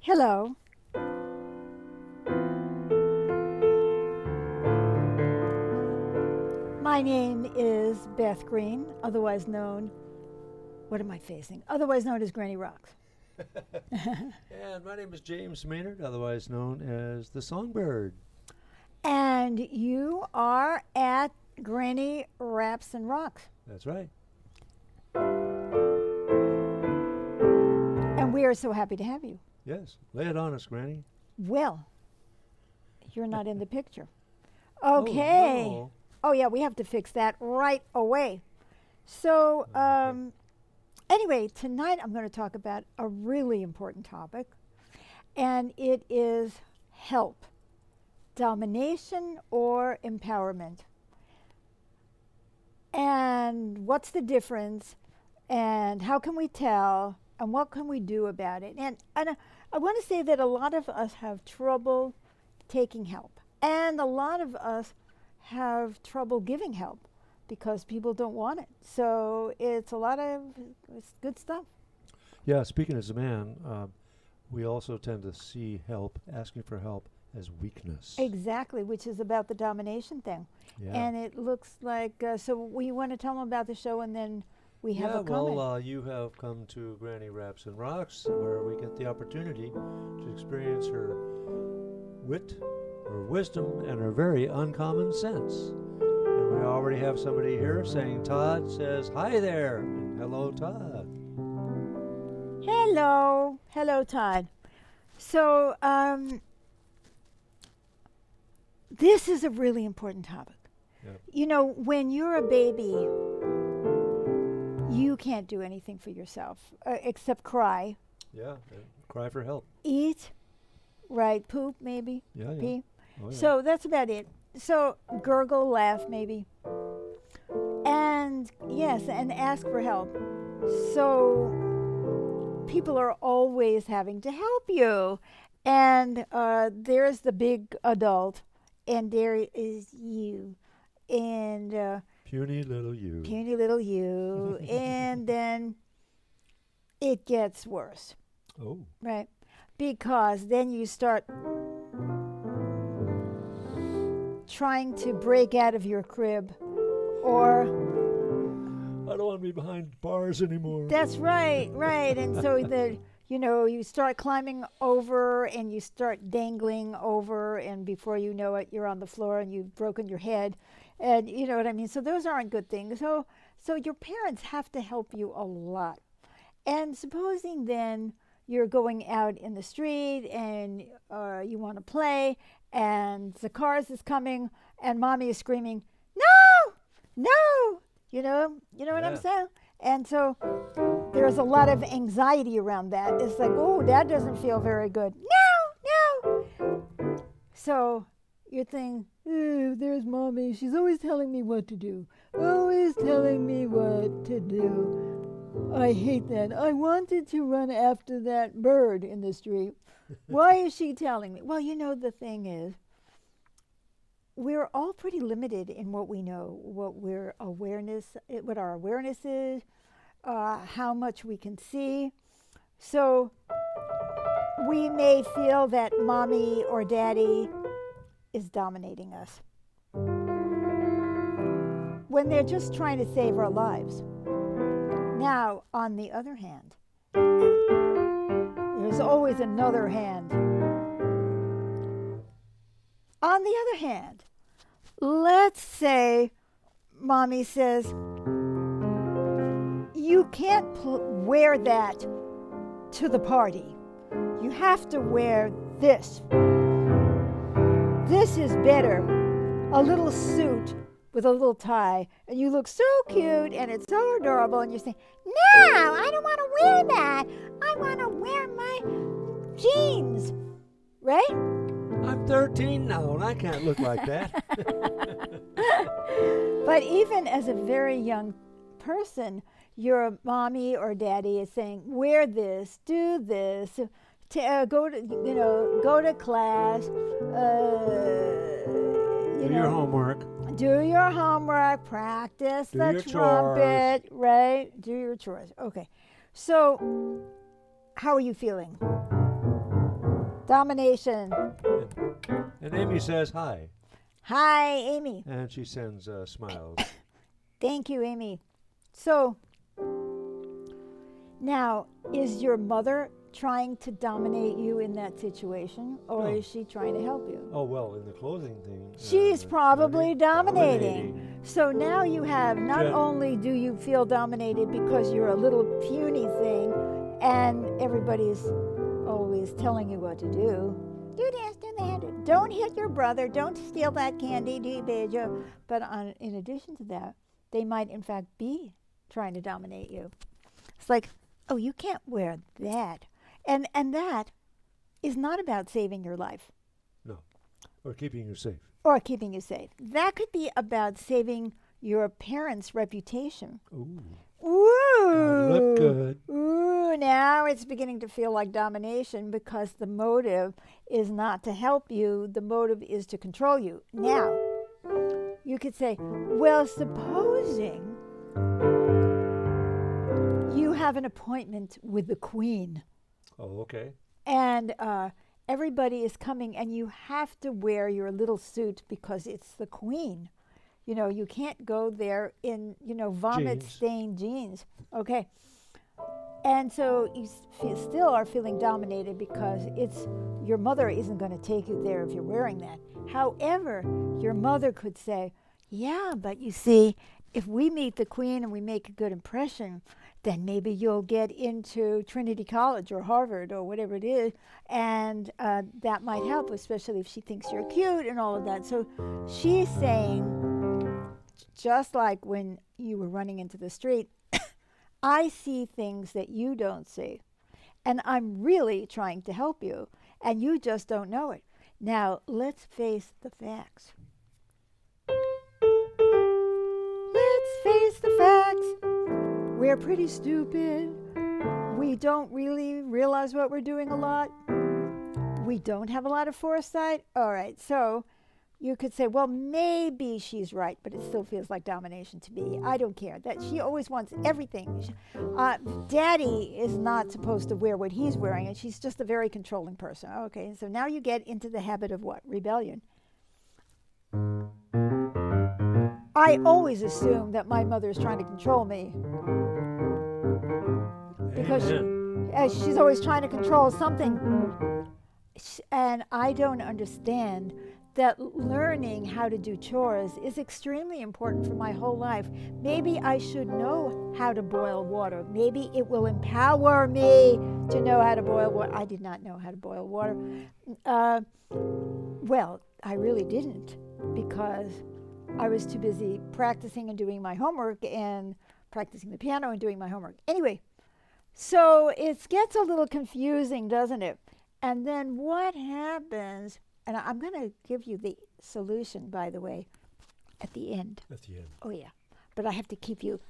Hello. My name is Beth Green, otherwise known, what am I facing? Otherwise known as Granny Rocks. And my name is James Maynard, otherwise known as the Songbird. And you are at Granny Raps and Rocks. That's right. And we are so happy to have you. Yes. Lay it on us, Granny. Well, you're not in the picture. Oh, Okay. no. Oh, yeah, we have to fix that right away. So, anyway, tonight I'm going to talk about a really important topic, and it is help, domination or empowerment. And what's the difference, and how can we tell, and what can we do about it? And I want to say that a lot of us have trouble taking help, and a lot of us have trouble giving help because people don't want it. So it's it's good stuff. Yeah, speaking as a man, we also tend to see help, asking for help, as weakness. Exactly, which is about the domination thing. Yeah. And it looks like, so we want to tell them about the show and then we have a comment. Well, you have come to Granny Raps and Rocks, where we get the opportunity to experience her wit, her wisdom, and her very uncommon sense. And we already have somebody here saying Todd says hi there. And hello, Todd. Hello. Hello, Todd. So, this is a really important topic. Yep. You know, when you're a baby, you can't do anything for yourself except cry, Yeah, and cry for help. eat, right, poop maybe, Yeah, yeah. pee. Oh, yeah. So that's about it. So gurgle, laugh maybe. And yes, and ask for help. So people are always having to help you. And there's the big adult, and there is you. And Puny little you. puny little you. And then it gets worse, Oh. right? Because then you start trying to break out of your crib, or I don't want to be behind bars anymore. that's right, right. And so you start climbing over and you start dangling over, and before you know it, you're on the floor and you've broken your head, and you know what I mean. So those aren't good things. So your parents have to help you a lot. And supposing then you're going out in the street and you want to play, and the cars is coming, and mommy is screaming, "No, no!" You know what I'm Yeah. saying? And so there's a lot of anxiety around that. It's like, oh, that doesn't feel very good. No, no. So you're thinking, oh, there's mommy. She's always telling me what to do. Always telling me what to do. I hate that. I wanted to run after that bird in the street. Why is she telling me? Well, the thing is, we're all pretty limited in what we know, what our awareness is, how much we can see. So we may feel that mommy or daddy is dominating us when they're just trying to save our lives. Now, on the other hand, there's always another hand. On the other hand, let's say mommy says, you can't wear that to the party. You have to wear this. This is better. A little suit with a little tie, and you look so cute, and it's so adorable, and you're saying, no, I don't want to wear that. I want to wear my jeans, right? I'm 13 now, and I can't look like that. But even as a very young person, your mommy or daddy is saying, wear this, do this, go to class, Do your homework. do your homework, practice Do the your trumpet, right? Do your chores. Okay. So, how are you feeling? Domination. And Amy says hi. Hi, Amy. And she sends smiles. Thank you, Amy. So, now, is your mother trying to dominate you in that situation, or No. is she trying to help you? Oh, well, in the clothing thing. She's probably dominating. dominating. So now you have, not Jen- only do you feel dominated because you're a little puny thing and everybody's always telling you what to do. Do this, do that. Don't hit your brother. Don't steal that candy. Do you? But in addition to that, they might in fact be trying to dominate you. It's like, oh, you can't wear that. And that is not about saving your life. No. Or keeping you safe. Or keeping you safe. That could be about saving your parents' reputation. Ooh. Ooh. Gotta look good. Ooh, now it's beginning to feel like domination because the motive is not to help you, the motive is to control you. Now, you could say, well, supposing you have an appointment with the queen. Oh, okay. And everybody is coming, and you have to wear your little suit because it's the queen. You know, you can't go there in, vomit-stained jeans. Okay. And so you still are feeling dominated because your mother isn't going to take you there if you're wearing that. However, your mother could say, yeah, but you see, if we meet the queen and we make a good impression, then maybe you'll get into Trinity College or Harvard or whatever it is, and that might help, especially if she thinks you're cute and all of that. So she's saying, just like when you were running into the street, I see things that you don't see, and I'm really trying to help you, and you just don't know it. Now, let's face the facts. Let's face the facts. We're pretty stupid. We don't really realize what we're doing a lot. We don't have a lot of foresight. All right, so you could say, well, maybe she's right, but it still feels like domination to me. I don't care. That she always wants everything. Daddy is not supposed to wear what he's wearing, and she's just a very controlling person. Okay, so now you get into the habit of what? Rebellion. I always assume that my mother is trying to control me because she's always trying to control something. And I don't understand that learning how to do chores is extremely important for my whole life. Maybe I should know how to boil water. Maybe it will empower me to know how to boil water. I did not know how to boil water. Well, I really didn't, because I was too busy practicing and doing my homework and practicing the piano and doing my homework. Anyway, so it gets a little confusing, doesn't it? And then what happens, and I'm going to give you the solution, by the way, at the end. At the end. Oh, yeah. But I have to keep you.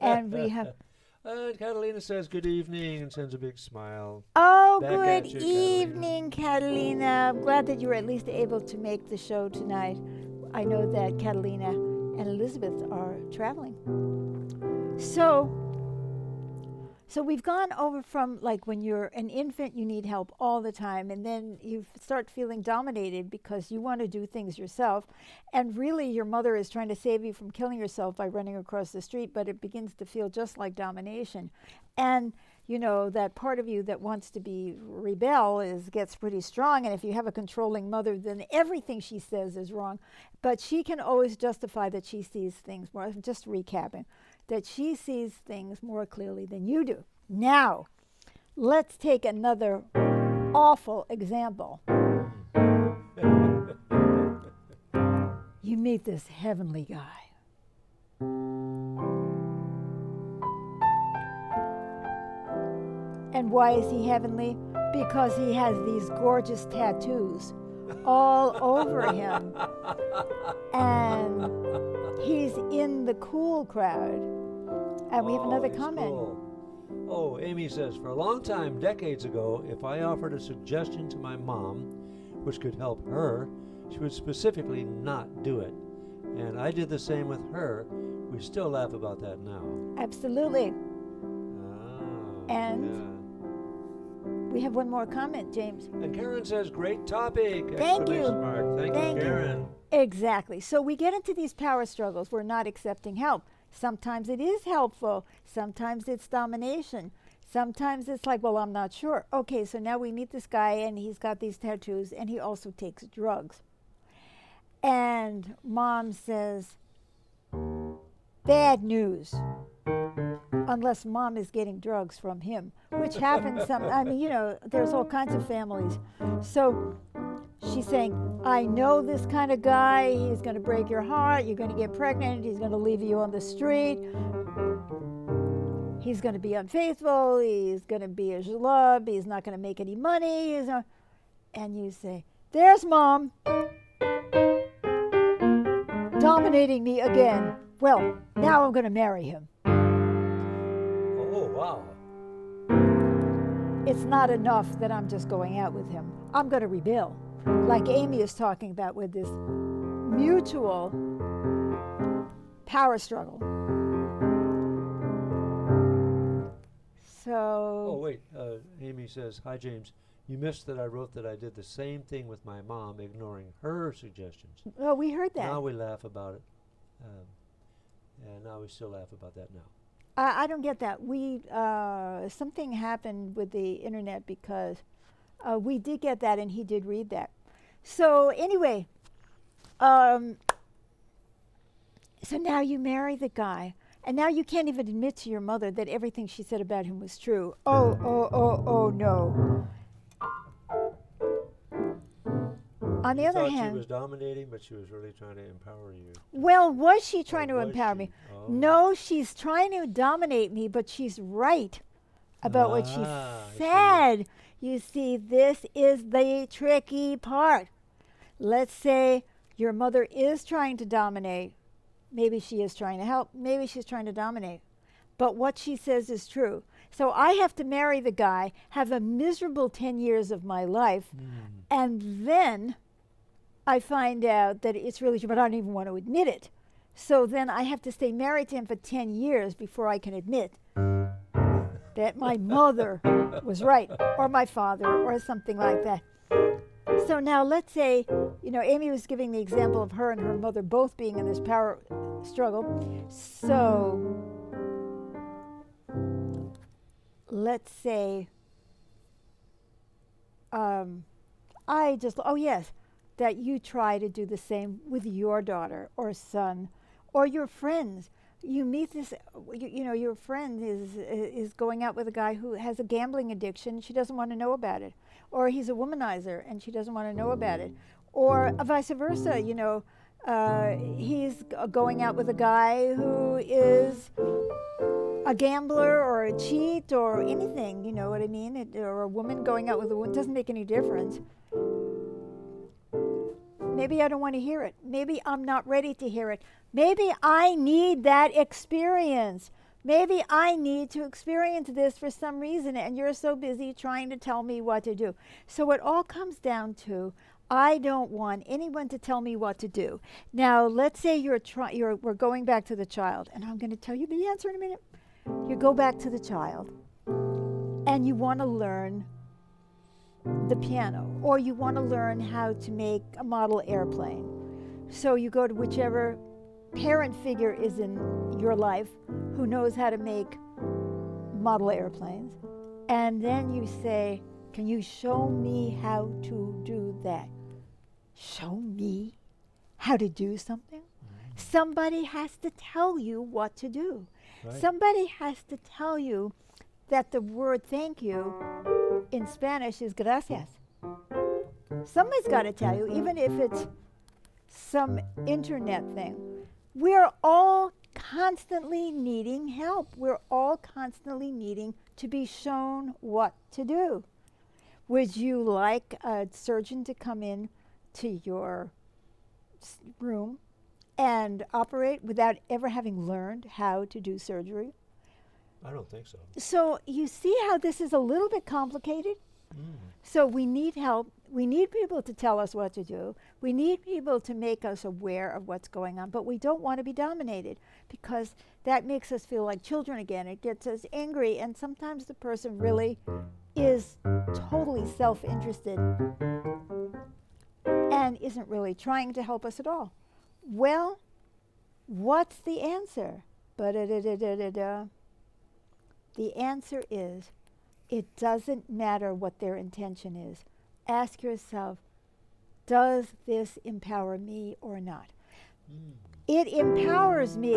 And we have. Catalina says good evening and sends a big smile. Oh, Back good at you, Catalina. evening, Catalina. I'm glad that you were at least able to make the show tonight. I know that Catalina and Elizabeth are traveling. So we've gone over from, like, when you're an infant, you need help all the time, and then you start feeling dominated because you want to do things yourself, and really your mother is trying to save you from killing yourself by running across the street, but it begins to feel just like domination. And you know, that part of you that wants to be rebel gets pretty strong, and if you have a controlling mother, then everything she says is wrong. But she can always justify that she sees things more. Just recapping, that she sees things more clearly than you do. Now, let's take another awful example. You meet this heavenly guy. And why is he heavenly? Because he has these gorgeous tattoos all over him. And he's in the cool crowd. And we have another comment. Cool. Oh, Amy says, for a long time, decades ago, if I offered a suggestion to my mom, which could help her, she would specifically not do it. And I did the same with her. We still laugh about that now. Absolutely. Ah, And yeah. We have one more comment, James. And Karen says, great topic! Thank you. Exclamation mark. Thank Thank you, you. Karen. Exactly. So we get into these power struggles. We're not accepting help. Sometimes it is helpful. Sometimes it's domination. Sometimes it's like, well, I'm not sure. Okay, so now we meet this guy and he's got these tattoos and he also takes drugs. And mom says, bad news. Unless mom is getting drugs from him, which happens I mean, you know, there's all kinds of families. So she's saying, I know this kind of guy. He's going to break your heart. You're going to get pregnant. He's going to leave you on the street. He's going to be unfaithful. He's going to be a jalub. He's not going to make any money. And you say, there's mom dominating me again. Well, now I'm going to marry him. Oh, wow. It's not enough that I'm just going out with him. I'm going to rebel. Like Amy is talking about with this mutual power struggle. Oh, So, wait. Amy says, hi, James. You missed that I wrote that I did the same thing with my mom, ignoring her suggestions. oh, we heard that. Now we laugh about it. And now we still laugh about that now. I don't get that. Something happened with the internet because we did get that and he did read that. So anyway, so now you marry the guy and now you can't even admit to your mother that everything she said about him was true. Oh, no. On the other thought hand, she was dominating, but she was really trying to empower you. well, was she trying to was empower she? me? Oh. No, she's trying to dominate me, but she's right about what she I see. said. You see, this is the tricky part. Let's say your mother is trying to dominate. Maybe she is trying to help. Maybe she's trying to dominate. But what she says is true. So I have to marry the guy, have a miserable 10 years of my life, and then I find out that it's really true, but I don't even want to admit it. So then I have to stay married to him for 10 years before I can admit that my mother was right, or my father, or something like that. So now let's say, you know, Amy was giving the example of her and her mother both being in this power struggle. So let's say, that you try to do the same with your daughter or son or your friends. You meet this, you know, your friend is going out with a guy who has a gambling addiction. She doesn't want to know about it. Or he's a womanizer and she doesn't want to know about it. Or vice versa, you know, he's going out with a guy who is a gambler or a cheat or anything, you know what I mean? Or a woman going out with a woman, doesn't make any difference. Maybe I don't want to hear it. Maybe I'm not ready to hear it. Maybe I need that experience. Maybe I need to experience this for some reason, and you're so busy trying to tell me what to do. So it all comes down to, I don't want anyone to tell me what to do. Now, let's say we're going back to the child, and I'm going to tell you the answer in a minute. You go back to the child, and you want to learn the piano, or you want to learn how to make a model airplane. So you go to whichever parent figure is in your life who knows how to make model airplanes, and then you say, can you show me how to do that? Show me how to do something? Somebody has to tell you what to do. Right. Somebody has to tell you that the word thank you in Spanish is gracias. Somebody's got to tell you, even if it's some internet thing. We're all constantly needing help. We're all constantly needing to be shown what to do. Would you like a surgeon to come in to your room and operate without ever having learned how to do surgery? I don't think so. So you see how this is a little bit complicated? So we need help. We need people to tell us what to do. We need people to make us aware of what's going on, but we don't want to be dominated because that makes us feel like children again. It gets us angry, and sometimes the person really is self-interested and isn't really trying to help us at all. Well, what's the answer? Ba-da-da-da-da-da-da. The answer is, it doesn't matter what their intention is. Ask yourself, does this empower me or not? It empowers me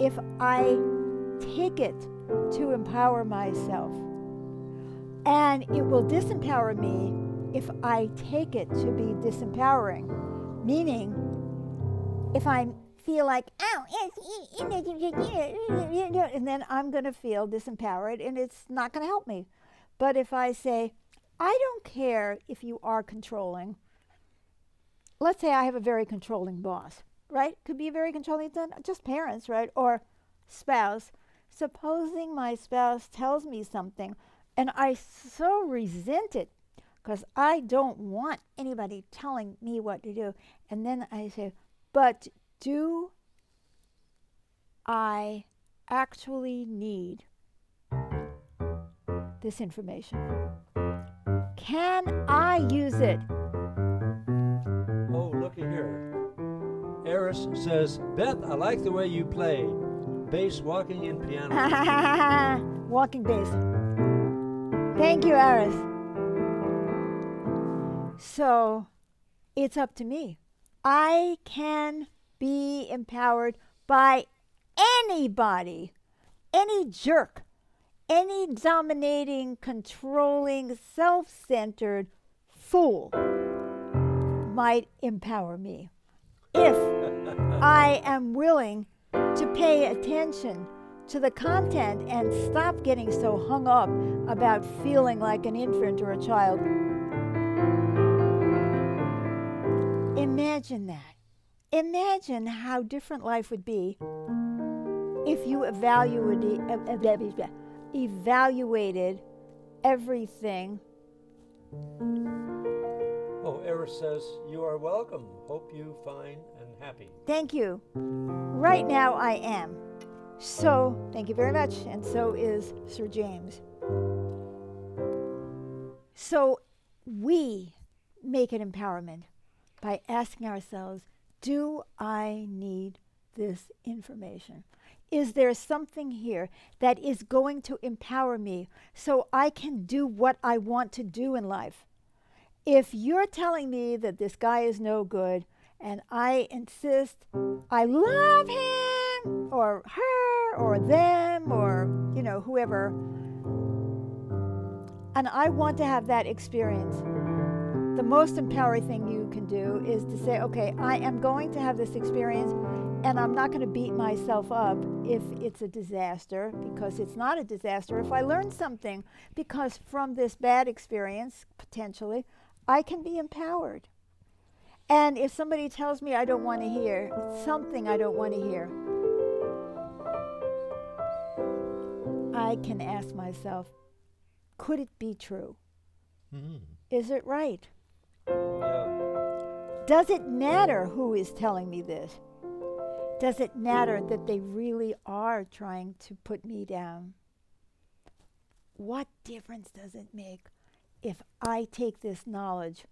if I take it to empower myself. And it will disempower me if I take it to be disempowering. Meaning, if I feel like, oh, and then I'm going to feel disempowered and it's not going to help me. But if I say, I don't care if you are controlling. Let's say I have a very controlling boss, right? Could be a very controlling, just parents, right? Or spouse. Supposing my spouse tells me something and I so resent it because I don't want anybody telling me what to do. And then I say, but do I actually need this information? Can I use it? Oh, looky here. Eris says, Beth, I like the way you play. Bass, walking, and piano. Walking bass. Thank you, Aris. So, it's up to me. I can be empowered by anybody, any jerk, any dominating, controlling, self-centered fool might empower me if I am willing to pay attention to the content and stop getting so hung up about feeling like an infant or a child. Imagine that. Imagine how different life would be if you evaluated everything. Oh, Eris says, you are welcome. Hope you fine and happy. Thank you. Right now I am. So, thank you very much. And so is Sir James. So, we make an empowerment by asking ourselves, do I need this information? Is there something here that is going to empower me so I can do what I want to do in life? If you're telling me that this guy is no good and I insist I love him or her or them or, whoever, and I want to have that experience, the most empowering thing you can do is to say, okay, I am going to have this experience and I'm not going to beat myself up if it's a disaster, because it's not a disaster if I learn something, because from this bad experience, potentially, I can be empowered. And if somebody tells me I don't want to hear, something I don't want to hear, I can ask myself, could it be true? Mm-hmm. Is it right? Yeah. Does it matter who is telling me this? Does it matter that they really are trying to put me down? What difference does it make if I take this knowledge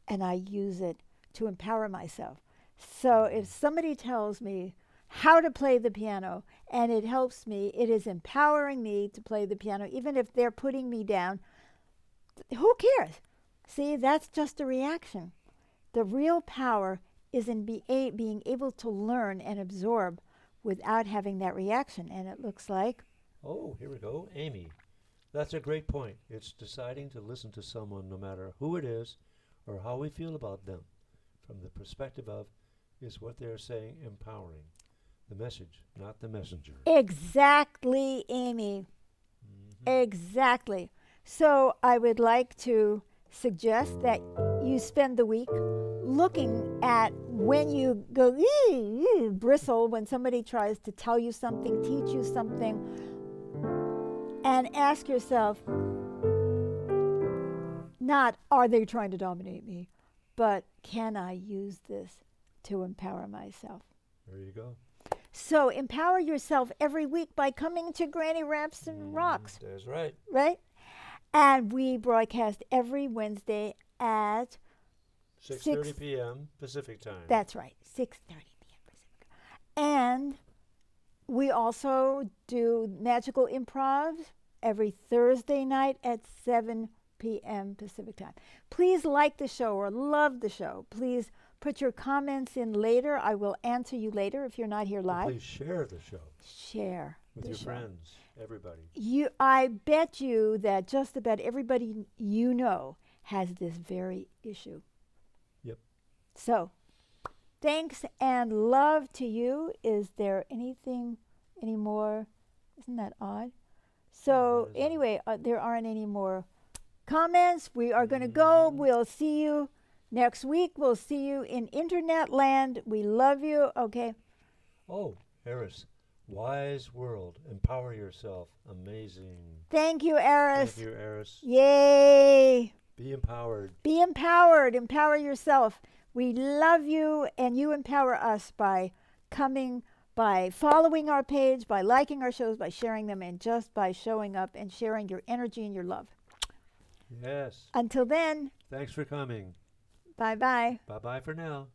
and I use it to empower myself? So if somebody tells me how to play the piano and it helps me, it is empowering me to play the piano, even if they're putting me down, who cares? See, that's just a reaction. The real power is in being able to learn and absorb without having that reaction. And it looks like... Oh, here we go. Amy. That's a great point. It's deciding to listen to someone no matter who it is or how we feel about them. From the perspective of, is what they're saying empowering? The message, not the messenger. Exactly, Amy. Mm-hmm. Exactly. So I would like to suggest that you spend the week looking at when you go bristle when somebody tries to tell you something, teach you something, and ask yourself, not are they trying to dominate me, but can I use this to empower myself? There you go. So empower yourself every week by coming to Granny Raps and Rocks. That's right. Right? And we broadcast every Wednesday at 6:30 p.m. Pacific time. That's right, 6:30 p.m. Pacific. And we also do magical improv every Thursday night at 7 p.m. Pacific time. Please like the show or love the show. Please put your comments in later. I will answer you later if you're not here And live. please share the show Share with the your show. friends, everybody. I bet you that just about everybody you know has this very issue. Yep. So, thanks and love to you. Is there anything any more? Isn't that odd? So, that is odd. anyway, there aren't any more comments. We are going to go. Mhm. We'll see you next week. We'll see you in internet land. We love you. Okay. Oh, Eris, wise world. Empower yourself. Amazing. Thank you, Eris. Thank you, Eris. Yay. Be empowered. Be empowered. Empower yourself. We love you, and you empower us by coming, by following our page, by liking our shows, by sharing them, and just by showing up and sharing your energy and your love. Yes. Until then, Thanks for coming. bye-bye. Bye-bye for now.